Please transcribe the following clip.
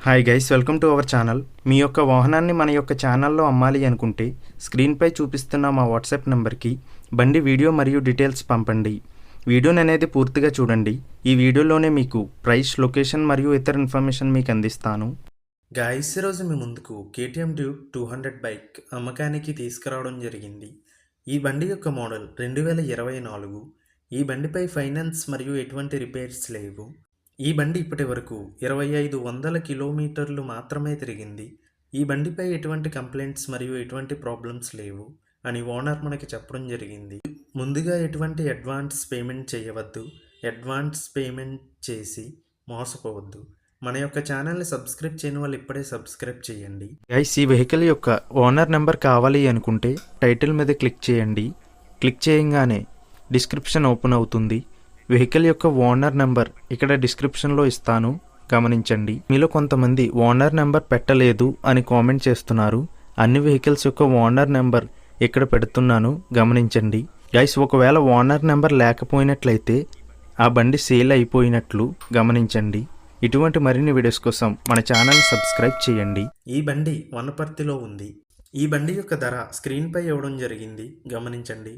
Hi guys, welcome to our channel. మీ యొక్క వాహనాన్ని మన యొక్క ఛానల్లో అమ్మాలి అనుకుంటే స్క్రీన్పై చూపిస్తున్న మా వాట్సాప్ నెంబర్కి బండి వీడియో మరియు డీటెయిల్స్ పంపండి. వీడియోని అనేది పూర్తిగా చూడండి. ఈ వీడియోలోనే మీకు ప్రైస్, లొకేషన్ మరియు ఇతర ఇన్ఫర్మేషన్ మీకు అందిస్తాను. గైస్, ఈరోజు మీ ముందుకు KTM డ్యూక్ 200 బైక్ అమ్మకానికి తీసుకురావడం జరిగింది. ఈ బండి యొక్క మోడల్ 2024. ఈ బండిపై ఫైనాన్స్ మరియు ఎటువంటి రిపేర్స్ లేవు. ఈ బండి ఇప్పటి వరకు 2500 కిలోమీటర్లు మాత్రమే తిరిగింది. ఈ బండిపై ఎటువంటి కంప్లైంట్స్ మరియు ఎటువంటి ప్రాబ్లమ్స్ లేవు అని ఓనర్ మనకి చెప్పడం జరిగింది. ముందుగా ఎటువంటి అడ్వాన్స్ పేమెంట్ చేయవద్దు. అడ్వాన్స్ పేమెంట్ చేసి మోసపోవద్దు. మన యొక్క ఛానల్ని సబ్స్క్రైబ్ చేయని వాళ్ళు ఇప్పుడే సబ్స్క్రైబ్ చేయండి. గైస్, ఈ వెహికల్ యొక్క ఓనర్ నెంబర్ కావాలి అనుకుంటే టైటిల్ మీద క్లిక్ చేయండి. క్లిక్ చేయగానే డిస్క్రిప్షన్ ఓపెన్ అవుతుంది. వెహికల్ యొక్క ఓనర్ నెంబర్ ఇక్కడ డిస్క్రిప్షన్లో ఇస్తాను, గమనించండి. మీలో కొంతమంది ఓనర్ నెంబర్ పెట్టలేదు అని కామెంట్ చేస్తున్నారు. అన్ని వెహికల్స్ యొక్క ఓనర్ నెంబర్ ఇక్కడ పెడుతున్నాను, గమనించండి. గైస్, ఒకవేళ ఓనర్ నెంబర్ లేకపోయినట్లయితే ఆ బండి సేల్ అయిపోయినట్లు గమనించండి. ఇటువంటి మరిన్ని వీడియోస్ కోసం మన ఛానల్ సబ్స్క్రైబ్ చేయండి. ఈ బండి వనపర్తిలో ఉంది. ఈ బండి యొక్క ధర స్క్రీన్పై ఇవ్వడం జరిగింది, గమనించండి.